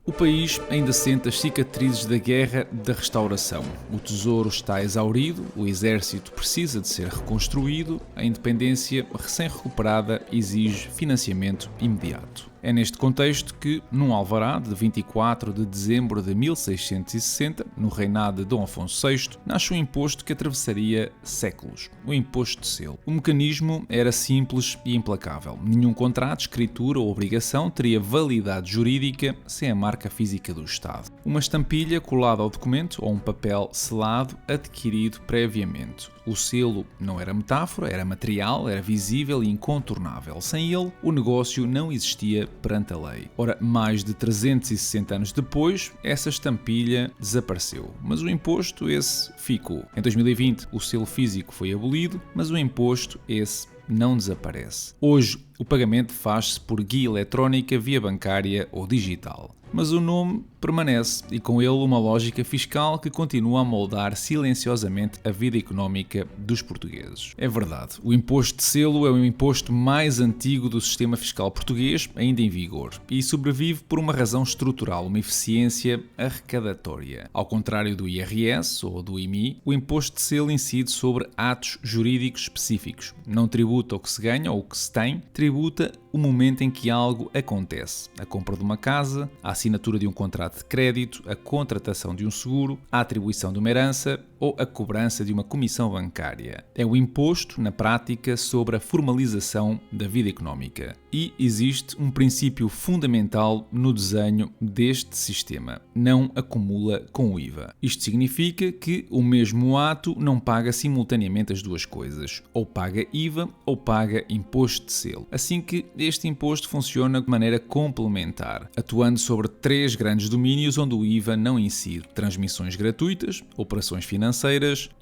O país ainda sente as cicatrizes da Guerra da Restauração. O tesouro está exaurido, o exército precisa de ser reconstruído, a independência recém-recuperada exige financiamento imediato. É neste contexto que, num alvará de 24 de dezembro de 1660, no reinado de Dom Afonso VI, nasce um imposto que atravessaria séculos, o Imposto de Selo. O mecanismo era simples e implacável. Nenhum contrato, escritura ou obrigação teria validade jurídica sem a marca física do Estado. Uma estampilha colada ao documento ou um papel selado adquirido previamente. O selo não era metáfora, era material, era visível e incontornável. Sem ele, o negócio não existia perante a lei. Ora, mais de 360 anos depois, essa estampilha desapareceu, mas o imposto esse ficou. Em 2020, o selo físico foi abolido, mas o imposto esse não desaparece. Hoje, o pagamento faz-se por guia eletrónica, via bancária ou digital. Mas o nome permanece e com ele uma lógica fiscal que continua a moldar silenciosamente a vida económica dos portugueses. É verdade, o imposto de selo é o imposto mais antigo do sistema fiscal português, ainda em vigor, e sobrevive por uma razão estrutural, uma eficiência arrecadatória. Ao contrário do IRS ou do IMI, o imposto de selo incide sobre atos jurídicos específicos. Não tributa o que se ganha ou o que se tem, tributa o momento em que algo acontece. A compra de uma casa, a assinatura de um contrato de crédito, a contratação de um seguro, a atribuição de uma herança ou a cobrança de uma comissão bancária. É o imposto, na prática, sobre a formalização da vida económica. E existe um princípio fundamental no desenho deste sistema: não acumula com o IVA. Isto significa que o mesmo ato não paga simultaneamente as duas coisas, ou paga IVA ou paga imposto de selo. Assim que este imposto funciona de maneira complementar, atuando sobre três grandes domínios onde o IVA não incide: transmissões gratuitas, operações financeiras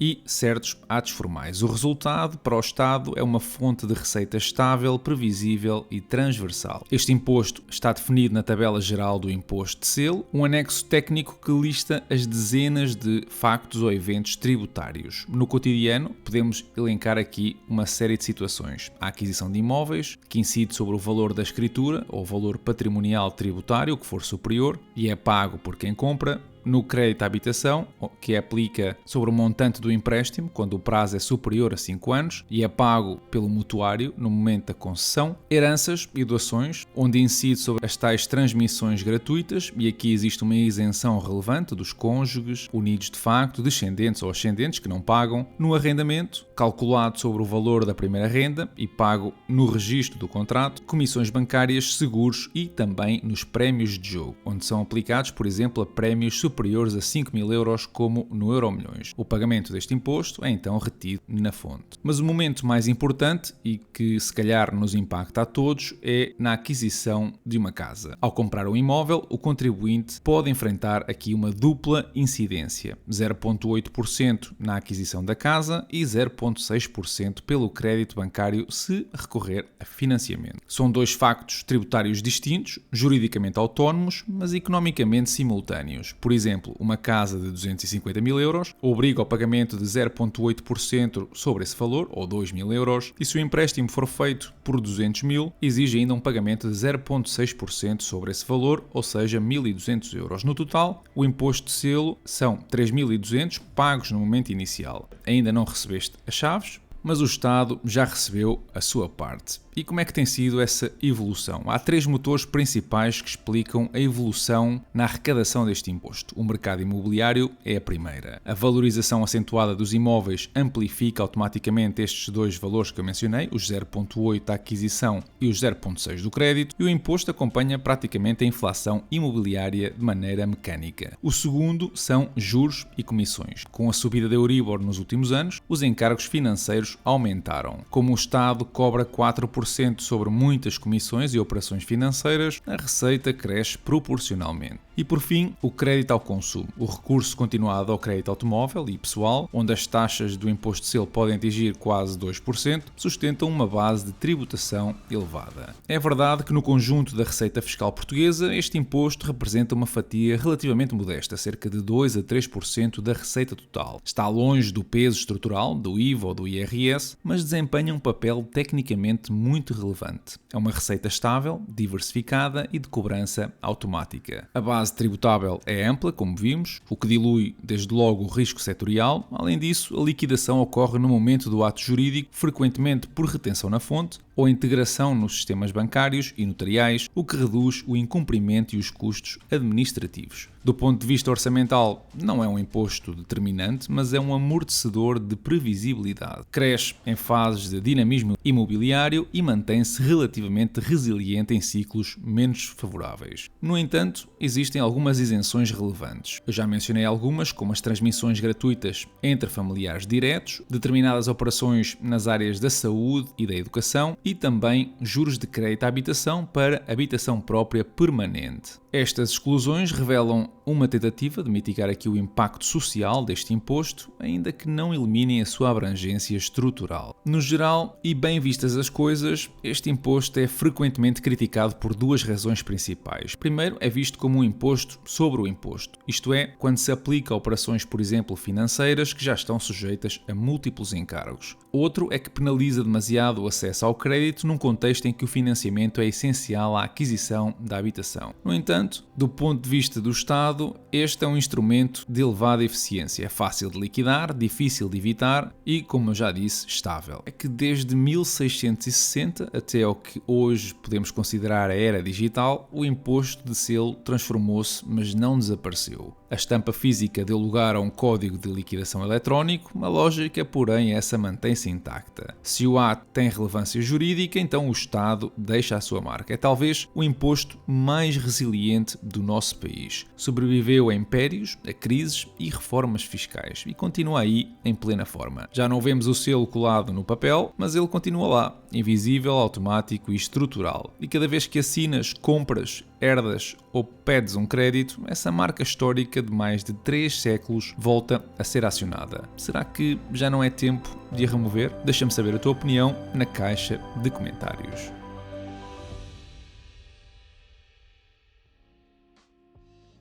e certos atos formais. O resultado para o Estado é uma fonte de receita estável, previsível e transversal. Este imposto está definido na tabela geral do imposto de selo, um anexo técnico que lista as dezenas de factos ou eventos tributários. No cotidiano, podemos elencar aqui uma série de situações: a aquisição de imóveis, que incide sobre o valor da escritura ou valor patrimonial tributário, que for superior, e é pago por quem compra. No crédito à habitação, que aplica sobre o montante do empréstimo, quando o prazo é superior a 5 anos, e é pago pelo mutuário no momento da concessão. Heranças e doações, onde incide sobre as tais transmissões gratuitas, e aqui existe uma isenção relevante dos cônjuges, unidos de facto, descendentes ou ascendentes que não pagam. No arrendamento, calculado sobre o valor da primeira renda e pago no registro do contrato. Comissões bancárias, seguros e também nos prémios de jogo, onde são aplicados, por exemplo, a prémios superiores a 5.000 euros, como no Euromilhões. O pagamento deste imposto é então retido na fonte. Mas o momento mais importante, e que se calhar nos impacta a todos, é na aquisição de uma casa. Ao comprar um imóvel, o contribuinte pode enfrentar aqui uma dupla incidência: 0,8% na aquisição da casa e 0,6% pelo crédito bancário se recorrer a financiamento. São dois factos tributários distintos, juridicamente autónomos, mas economicamente simultâneos. Por exemplo, uma casa de 250 mil euros obriga ao pagamento de 0,8% sobre esse valor, ou 2.000 euros, e se o empréstimo for feito por 200 mil, exige ainda um pagamento de 0,6% sobre esse valor, ou seja, 1.200 euros. No total, o imposto de selo são 3.200 pagos no momento inicial. Ainda não recebeste as chaves, mas o Estado já recebeu a sua parte. E como é que tem sido essa evolução? Há três motores principais que explicam a evolução na arrecadação deste imposto. O mercado imobiliário é a primeira. A valorização acentuada dos imóveis amplifica automaticamente estes dois valores que eu mencionei, os 0,8 da aquisição e os 0,6 do crédito, e o imposto acompanha praticamente a inflação imobiliária de maneira mecânica. O segundo são juros e comissões. Com a subida da Euribor nos últimos anos, os encargos financeiros aumentaram. Como o Estado cobra 4% sobre muitas comissões e operações financeiras, a receita cresce proporcionalmente. E por fim, o crédito ao consumo. O recurso continuado ao crédito automóvel e pessoal, onde as taxas do imposto de selo podem atingir quase 2%, sustentam uma base de tributação elevada. É verdade que no conjunto da receita fiscal portuguesa, este imposto representa uma fatia relativamente modesta, cerca de 2 a 3% da receita total. Está longe do peso estrutural do IVA ou do IRS, IRS, mas desempenha um papel tecnicamente muito relevante. É uma receita estável, diversificada e de cobrança automática. A base tributável é ampla, como vimos, o que dilui desde logo o risco setorial. Além disso, a liquidação ocorre no momento do ato jurídico, frequentemente por retenção na fonte ou integração nos sistemas bancários e notariais, o que reduz o incumprimento e os custos administrativos. Do ponto de vista orçamental, não é um imposto determinante, mas é um amortecedor de previsibilidade. Cresce em fases de dinamismo imobiliário e mantém-se relativamente resiliente em ciclos menos favoráveis. No entanto, existem algumas isenções relevantes. Eu já mencionei algumas, como as transmissões gratuitas entre familiares diretos, determinadas operações nas áreas da saúde e da educação e também juros de crédito à habitação para habitação própria permanente. Estas exclusões revelam uma tentativa de mitigar aqui o impacto social deste imposto, ainda que não eliminem a sua abrangência estrutural. No geral, e bem vistas as coisas, este imposto é frequentemente criticado por duas razões principais. Primeiro, é visto como um imposto sobre o imposto, isto é, quando se aplica a operações, por exemplo, financeiras que já estão sujeitas a múltiplos encargos. Outro é que penaliza demasiado o acesso ao crédito num contexto em que o financiamento é essencial à aquisição da habitação. No entanto, do ponto de vista do Estado, este é um instrumento de elevada eficiência. É fácil de liquidar, difícil de evitar e, como eu já disse, estável. É que desde 1660 até ao que hoje podemos considerar a era digital, o imposto de selo transformou-se, mas não desapareceu. A estampa física deu lugar a um código de liquidação eletrónico, uma lógica, porém, essa mantém-se intacta. Se o ato tem relevância jurídica, então o Estado deixa a sua marca. É talvez o imposto mais resiliente do nosso país. Sobreviveu a impérios, a crises e reformas fiscais e continua aí em plena forma. Já não vemos o selo colado no papel, mas ele continua lá, invisível, automático e estrutural. E cada vez que assinas, compras, herdas ou pedes um crédito, essa marca histórica de mais de 3 séculos volta a ser acionada. Será que já não é tempo de a remover? Deixa-me saber a tua opinião na caixa de comentários.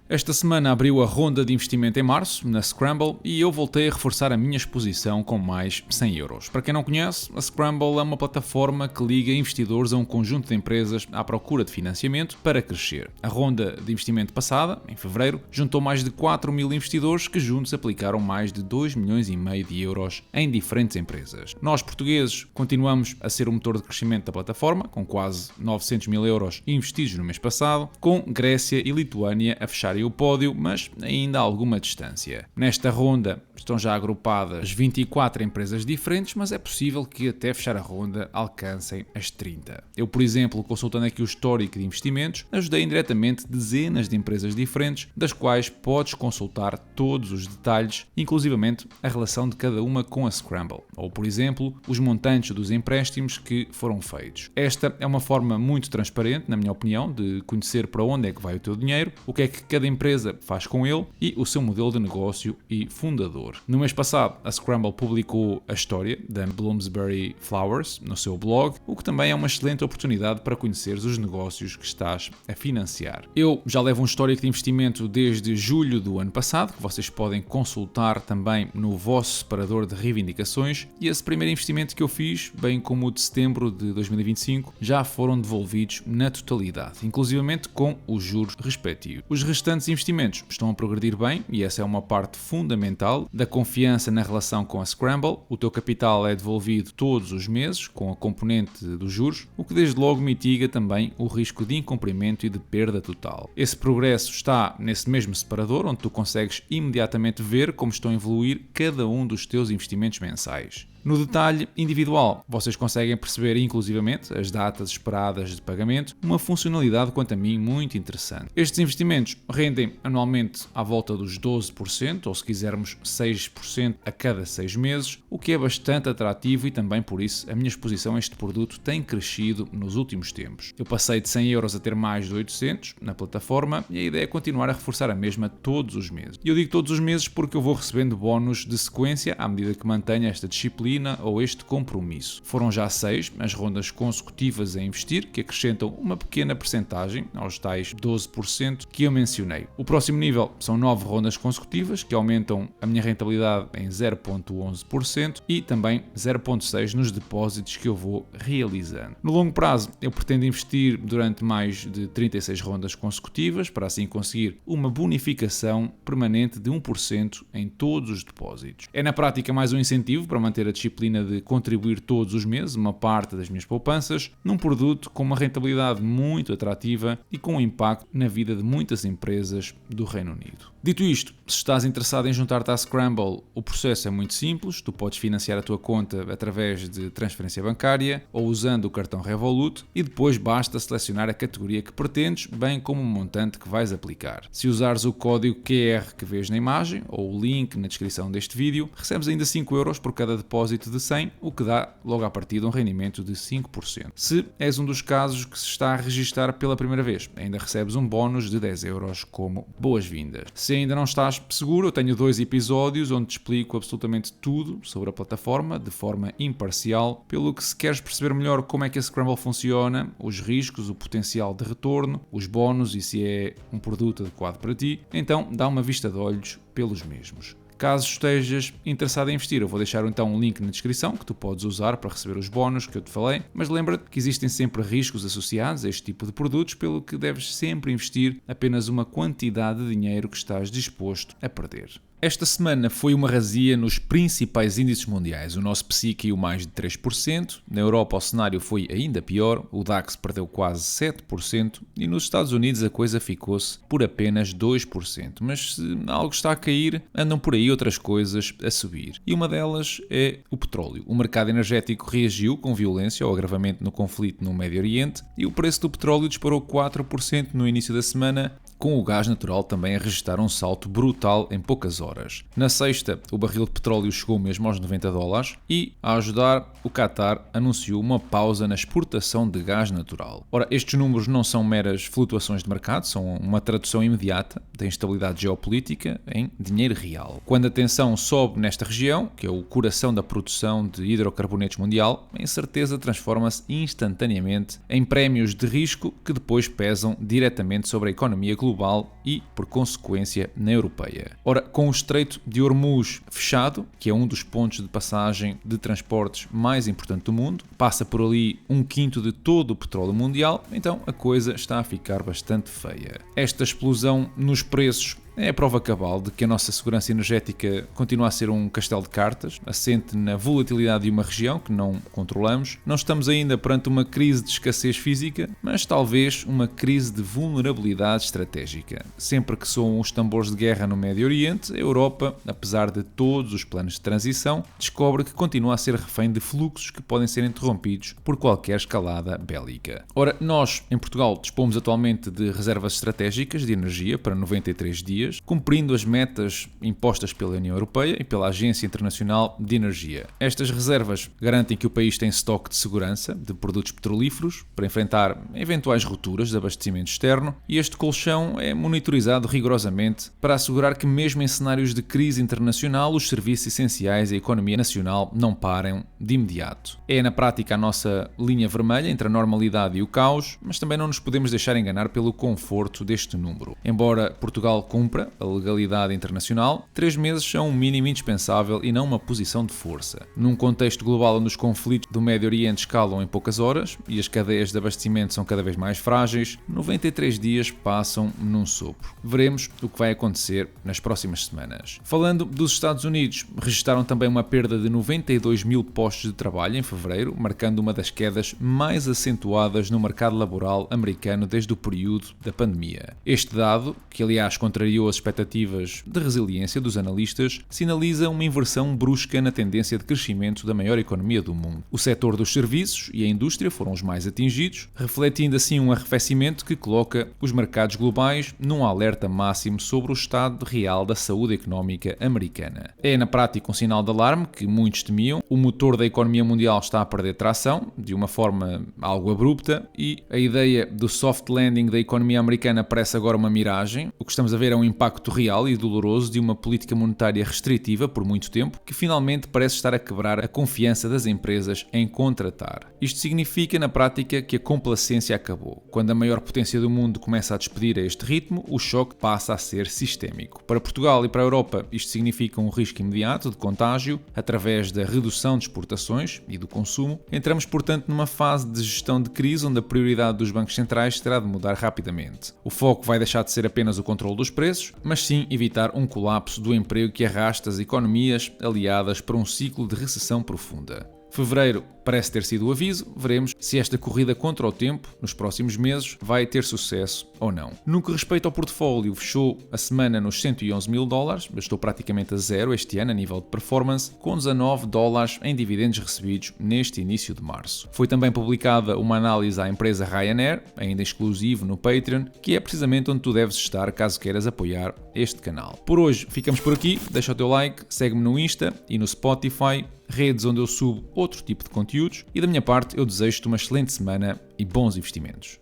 Esta semana abriu a ronda de investimento em março, na Scramble, e eu voltei a reforçar a minha exposição com mais 100 euros. Para quem não conhece, a Scramble é uma plataforma que liga investidores a um conjunto de empresas à procura de financiamento para crescer. A ronda de investimento passada, em fevereiro, juntou mais de 4.000 investidores que juntos aplicaram mais de 2,5 milhões de euros em diferentes empresas. Nós, portugueses, continuamos a ser o motor de crescimento da plataforma, com quase 900 mil euros investidos no mês passado, com Grécia e Lituânia a fechar o pódio, mas ainda há alguma distância. Nesta ronda estão já agrupadas 24 empresas diferentes, mas é possível que até fechar a ronda alcancem as 30. Eu, por exemplo, consultando aqui o histórico de investimentos, ajudei indiretamente dezenas de empresas diferentes, das quais podes consultar todos os detalhes, inclusivamente a relação de cada uma com a Scramble, ou, por exemplo, os montantes dos empréstimos que foram feitos. Esta é uma forma muito transparente, na minha opinião, de conhecer para onde é que vai o teu dinheiro, o que é que cada empresa faz com ele e o seu modelo de negócio e fundador. No mês passado, a Scramble publicou a história da Bloomsbury Flowers no seu blog, o que também é uma excelente oportunidade para conheceres os negócios que estás a financiar. Eu já levo um histórico de investimento desde julho do ano passado, que vocês podem consultar também no vosso separador de reivindicações, e esse primeiro investimento que eu fiz, bem como o de setembro de 2025, já foram devolvidos na totalidade, inclusivamente com os juros respectivos. Os restantes investimentos estão a progredir bem e essa é uma parte fundamental da confiança na relação com a Scramble. O teu capital é devolvido todos os meses com a componente dos juros, o que desde logo mitiga também o risco de incumprimento e de perda total. Esse progresso está nesse mesmo separador, onde tu consegues imediatamente ver como estão a evoluir cada um dos teus investimentos mensais. No detalhe individual, vocês conseguem perceber inclusivamente as datas esperadas de pagamento, uma funcionalidade quanto a mim muito interessante. Estes investimentos rendem anualmente à volta dos 12%, ou se quisermos 6% a cada 6 meses, o que é bastante atrativo e também por isso a minha exposição a este produto tem crescido nos últimos tempos. Eu passei de 100 euros a ter mais de 800 na plataforma e a ideia é continuar a reforçar a mesma todos os meses. E eu digo todos os meses porque eu vou recebendo bónus de sequência à medida que mantenho esta disciplina disciplina ou este compromisso. Foram já 6 as rondas consecutivas a investir, que acrescentam uma pequena percentagem aos tais 12% que eu mencionei. O próximo nível são 9 rondas consecutivas, que aumentam a minha rentabilidade em 0,11% e também 0,6% nos depósitos que eu vou realizando. No longo prazo, eu pretendo investir durante mais de 36 rondas consecutivas, para assim conseguir uma bonificação permanente de 1% em todos os depósitos. É na prática mais um incentivo para manter a disciplina de contribuir todos os meses uma parte das minhas poupanças num produto com uma rentabilidade muito atrativa e com um impacto na vida de muitas empresas do Reino Unido. Dito isto, se estás interessado em juntar-te à Scramble, o processo é muito simples. Tu podes financiar a tua conta através de transferência bancária ou usando o cartão Revolut e depois basta selecionar a categoria que pretendes, bem como o montante que vais aplicar. Se usares o código QR que vês na imagem ou o link na descrição deste vídeo, recebes ainda 5€ por cada depósito de 100, o que dá logo à partida um rendimento de 5%. Se és um dos casos que se está a registar pela primeira vez, ainda recebes um bónus de 10€ como boas-vindas. Se ainda não estás seguro, eu tenho 2 episódios onde te explico absolutamente tudo sobre a plataforma de forma imparcial, pelo que se queres perceber melhor como é que a Scramble funciona, os riscos, o potencial de retorno, os bónus e se é um produto adequado para ti, então dá uma vista de olhos pelos mesmos. Caso estejas interessado em investir, eu vou deixar então um link na descrição que tu podes usar para receber os bónus que eu te falei, mas lembra-te que existem sempre riscos associados a este tipo de produtos, pelo que deves sempre investir apenas uma quantidade de dinheiro que estás disposto a perder. Esta semana foi uma razia nos principais índices mundiais. O nosso PSI caiu mais de 3%, na Europa o cenário foi ainda pior, o DAX perdeu quase 7% e nos Estados Unidos a coisa ficou-se por apenas 2%. Mas se algo está a cair, andam por aí outras coisas a subir. E uma delas é o petróleo. O mercado energético reagiu com violência ao agravamento no conflito no Médio Oriente e o preço do petróleo disparou 4% no início da semana, com o gás natural também a registrar um salto brutal em poucas horas. Na sexta, o barril de petróleo chegou mesmo aos $90 e, a ajudar, o Qatar anunciou uma pausa na exportação de gás natural. Ora, estes números não são meras flutuações de mercado, são uma tradução imediata da instabilidade geopolítica em dinheiro real. Quando a tensão sobe nesta região, que é o coração da produção de hidrocarbonetos mundial, a incerteza transforma-se instantaneamente em prémios de risco que depois pesam diretamente sobre a economia global e, por consequência, na europeia. Ora, com o Estreito de Hormuz fechado, que é um dos pontos de passagem de transportes mais importante do mundo, passa por ali 1/5 de todo o petróleo mundial, então a coisa está a ficar bastante feia. Esta explosão nos preços é a prova cabal de que a nossa segurança energética continua a ser um castelo de cartas, assente na volatilidade de uma região que não controlamos. Não estamos ainda perante uma crise de escassez física, mas talvez uma crise de vulnerabilidade estratégica. Sempre que soam os tambores de guerra no Médio Oriente, a Europa, apesar de todos os planos de transição, descobre que continua a ser refém de fluxos que podem ser interrompidos por qualquer escalada bélica. Ora, nós, em Portugal, dispomos atualmente de reservas estratégicas de energia para 93 dias, cumprindo as metas impostas pela União Europeia e pela Agência Internacional de Energia. Estas reservas garantem que o país tem estoque de segurança de produtos petrolíferos para enfrentar eventuais rupturas de abastecimento externo e este colchão é monitorizado rigorosamente para assegurar que mesmo em cenários de crise internacional os serviços essenciais e a economia nacional não parem de imediato. É na prática a nossa linha vermelha entre a normalidade e o caos, mas também não nos podemos deixar enganar pelo conforto deste número. Embora Portugal cumpra a legalidade internacional, 3 meses são um mínimo indispensável e não uma posição de força. Num contexto global onde os conflitos do Médio Oriente escalam em poucas horas e as cadeias de abastecimento são cada vez mais frágeis, 93 dias passam num sopro. Veremos o que vai acontecer nas próximas semanas. Falando dos Estados Unidos, registraram também uma perda de 92 mil postos de trabalho em fevereiro, marcando uma das quedas mais acentuadas no mercado laboral americano desde o período da pandemia. Este dado, que aliás contrariou as expectativas de resiliência dos analistas, sinaliza uma inversão brusca na tendência de crescimento da maior economia do mundo. O setor dos serviços e a indústria foram os mais atingidos, refletindo assim um arrefecimento que coloca os mercados globais num alerta máximo sobre o estado real da saúde económica americana. É na prática um sinal de alarme que muitos temiam. O motor da economia mundial está a perder tração, de uma forma algo abrupta, e a ideia do soft landing da economia americana parece agora uma miragem. O que estamos a ver é um impacto real e doloroso de uma política monetária restritiva por muito tempo, que finalmente parece estar a quebrar a confiança das empresas em contratar. Isto significa, na prática, que a complacência acabou. Quando a maior potência do mundo começa a despedir a este ritmo, o choque passa a ser sistémico. Para Portugal e para a Europa, isto significa um risco imediato de contágio através da redução de exportações e do consumo. Entramos, portanto, numa fase de gestão de crise onde a prioridade dos bancos centrais terá de mudar rapidamente. O foco vai deixar de ser apenas o controle dos preços, mas sim evitar um colapso do emprego que arrasta as economias aliadas para um ciclo de recessão profunda. Fevereiro parece ter sido o aviso, veremos se esta corrida contra o tempo, nos próximos meses, vai ter sucesso ou não. No que respeita ao portfólio, fechou a semana nos $111.000, estou praticamente a zero este ano a nível de performance, com $19 em dividendos recebidos neste início de março. Foi também publicada uma análise à empresa Ryanair, ainda exclusivo no Patreon, que é precisamente onde tu deves estar caso queiras apoiar este canal. Por hoje ficamos por aqui, deixa o teu like, segue-me no Insta e no Spotify, redes onde eu subo outro tipo de conteúdos, e da minha parte eu desejo-te uma excelente semana e bons investimentos.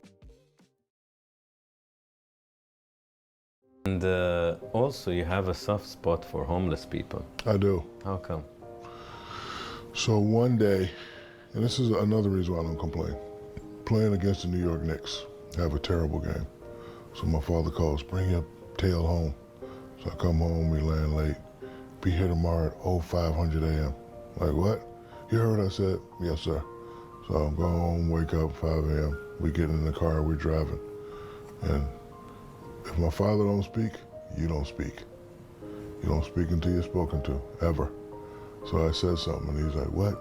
And also you have a soft spot for homeless people. I do. How come? So one day, and this is another reason why I don't complain, playing against the New York Knicks, have a terrible game. So my father calls, bring your tail home. So I come home, we land late, be here tomorrow at 0500 a.m. Like, what? You heard what I said? Yes, sir. So I go home, wake up 5 a.m. We get in the car, we're driving. And if my father don't speak, you don't speak. You don't speak until you're spoken to, ever. So I said something and he's like, what?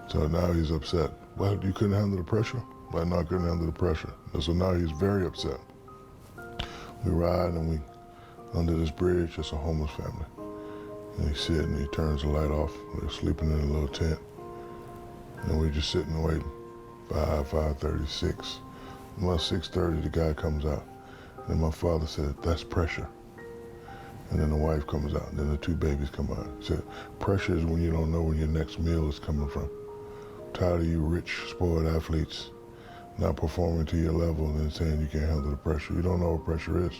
So now he's upset. Well, you couldn't handle the pressure? I not couldn't handle the pressure. And so now he's very upset. We ride and we, under this bridge, it's a homeless family. And he sits and he turns the light off. They're sleeping in a little tent. And we're just sitting and waiting. 5:30, 6. About 6:30, the guy comes out. And my father said, that's pressure. And then the wife comes out, and then the two babies come out. He said, pressure is when you don't know when your next meal is coming from. I'm tired of you rich, spoiled athletes not performing to your level and then saying you can't handle the pressure. You don't know what pressure is.